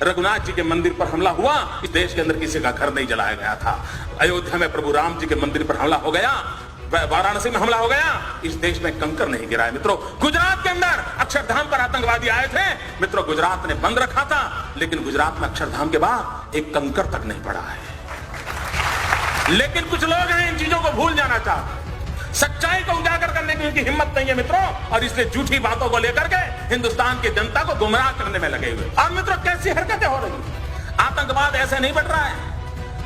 रघुनाथ जी के मंदिर पर हमला हुआ, इस देश के अंदर किसी का घर नहीं जलाया गया था। अयोध्या में प्रभु राम जी के मंदिर पर हमला हो गया, वाराणसी में हमला हो गया, इस देश में कंकर नहीं गिरा है। मित्रों, गुजरात के अंदर अक्षरधाम पर आतंकवादी आए थे। मित्रों, गुजरात ने बंद रखा था, लेकिन गुजरात में अक्षरधाम के बाद एक कंकर तक नहीं पड़ा है। लेकिन कुछ लोग हैं इन चीजों को भूल जाना चाहते, सच्चाई को उजागर करने की उनकी हिम्मत नहीं है मित्रों, और इसलिए झूठी बातों को लेकर के हिंदुस्तान की जनता को गुमराह करने में लगे हुए। और मित्रों, कैसी हरकतें हो रही हैं। आतंकवाद ऐसे नहीं बढ़ रहा है।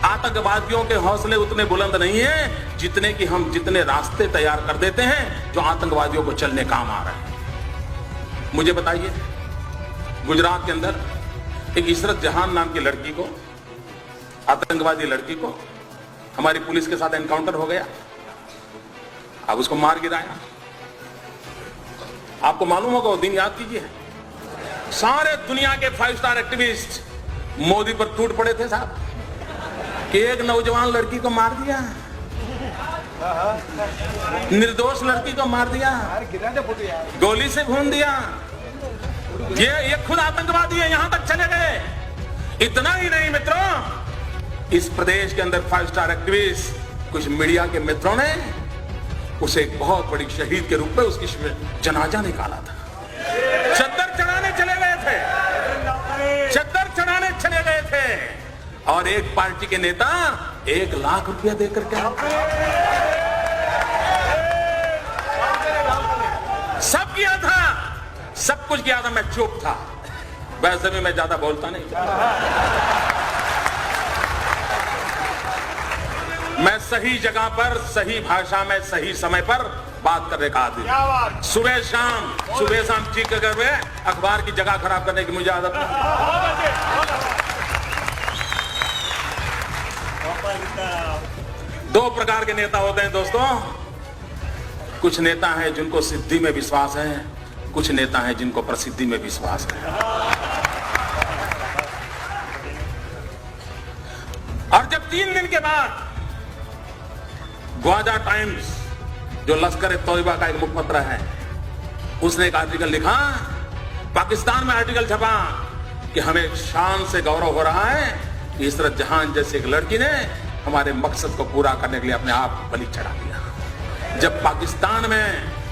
आतंकवादियों के हौसले उतने बुलंद नहीं है जितने कि हम जितने रास्ते तैयार कर देते हैं जो आतंकवादियों को चलने काम आ रहे हैं। मुझे बताइए, गुजरात के अंदर एक इशरत जहान नाम की लड़की को, आतंकवादी लड़की को, हमारी पुलिस के साथ एनकाउंटर हो गया। अब उसको मार गिराया। आपको मालूम होगा वो दिन याद कीजिए, सारे दुनिया के 5 स्टार एक्टिविस्ट मोदी पर टूट पड़े थे साहब कि एक नौजवान लड़की को मार दिया, निर्दोष लड़की को मार दिया, गोली से भून दिया। ये खुद आतंकवादी है, यहां तक चले गए। इतना ही नहीं मित्रों, इस प्रदेश के अंदर 5 स्टार एक्टिविस्ट कुछ मीडिया के मित्रों ने उसे एक बहुत बड़ी शहीद के रूप में उसकी जनाजा निकाला था। चद्दर चढ़ाने चले गए थे, चद्दर चढ़ाने चले गए थे, और एक पार्टी के नेता 1 लाख रुपया देकर के सब किया था, सब कुछ किया था। मैं चुप था, वैसे भी मैं ज्यादा बोलता नहीं, मैं सही जगह पर, सही भाषा में, सही समय पर बात करने का आदमी। सुबह शाम चीख कर अखबार की जगह खराब करने की मुझे आदत नहीं। 2 प्रकार के नेता होते हैं दोस्तों। कुछ नेता हैं जिनको सिद्धि में विश्वास है, कुछ नेता हैं जिनको प्रसिद्धि में विश्वास है। और जब 3 दिन के बाद ग्वाजा टाइम्स, जो लश्कर ए तौयबा का एक मुखपत्र है, उसने एक आर्टिकल लिखा, पाकिस्तान में आर्टिकल छपा कि हमें शान से गौरव हो रहा है कि इशरत जहान जैसे एक लड़की ने हमारे मकसद को पूरा करने के लिए अपने आप को बलि चढ़ा दिया। जब पाकिस्तान में,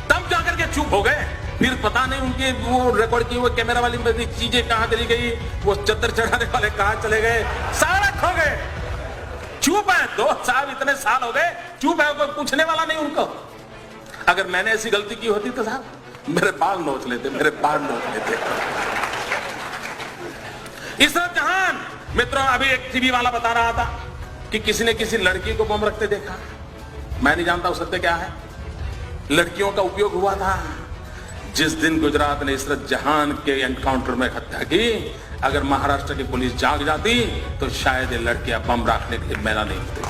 तब जाकर के चुप हो गए। फिर पता नहीं उनके वो रिकॉर्ड की वो कैमरा वाली चीजें कहां चली गई, वो चद्दर चढ़ाने वाले कहां चले गए, सारा खो गए। चुप है, 2 साल, इतने साल हो गए चुप है, कोई पूछने वाला नहीं उनको। अगर मैंने ऐसी गलती की होती तो साहब मेरे बाल नोच लेते, मेरे बाल नोच लेते। इशरत जहान, मित्रों, अभी एक टीवी वाला बता रहा था कि किसी ने किसी लड़की को बम रखते देखा। मैं नहीं जानता वो सत्य क्या है। लड़कियों का उपयोग हुआ था। जिस दिन गुजरात ने इशरत जहान के एनकाउंटर में हत्या की, अगर महाराष्ट्र की पुलिस जाग जाती तो शायद ये लड़कियां बम रखने के लिए मैला नहीं होती।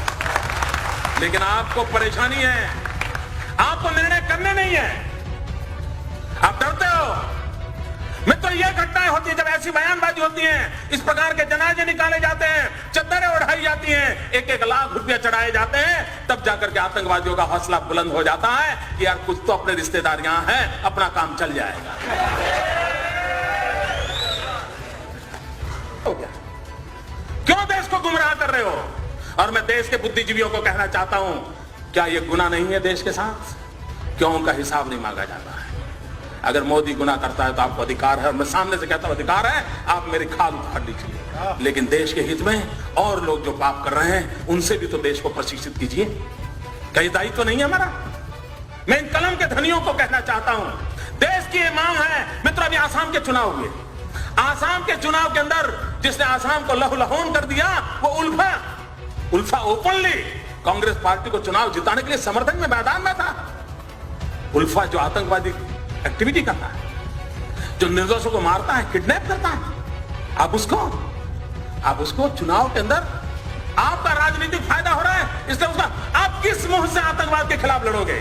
लेकिन आपको परेशानी है, आपको निर्णय करने नहीं है, आप डरते हो। मित्रों, ये घटनाएं होती है जब ऐसी बयानबाजी होती है, इस प्रकार के जनाजे निकाले जाते हैं, चद्दरें उड़ाई जाती हैं, 1-1 लाख रुपया चढ़ाए जाते हैं, तब जाकर के आतंकवादियों का हौसला बुलंद हो जाता है कि यार कुछ तो अपने रिश्तेदार यहां हैं, अपना काम चल जाएगा। हो गया। क्यों देश को गुमराह कर रहे हो? और मैं देश के बुद्धिजीवियों को कहना चाहता हूं, क्या यह गुनाह नहीं है देश के साथ? क्यों उनका हिसाब नहीं मांगा जाता है? अगर मोदी गुनाह करता है तो आपको अधिकार है, और मैं सामने से कहता हूं अधिकार है, आप मेरी खाल उखाड़ लीजिए, लेकिन देश के हित में और लोग जो पाप कर रहे हैं उनसे भी तो देश को प्रशिक्षित कीजिए। कई दायित्व तो नहीं है हमारा? मैं इन कलम के धनियों को कहना चाहता हूं, देश की ये मांग है। मित्रों, अभी आसाम के चुनाव हुए, आसाम के चुनाव के अंदर जिसने आसाम को लहूलुहान कर दिया वो उल्फा ओपनली कांग्रेस पार्टी को चुनाव जिताने के लिए समर्थन में मैदान में था। उल्फा जो आतंकवादी एक्टिविटी करता है, जो निर्दोषों को मारता है, किडनैप करता है, आप उसको चुनाव के अंदर आपका राजनीतिक फायदा हो रहा है, इसलिए उसका आप किस मुंह से आतंकवाद के खिलाफ लड़ोगे?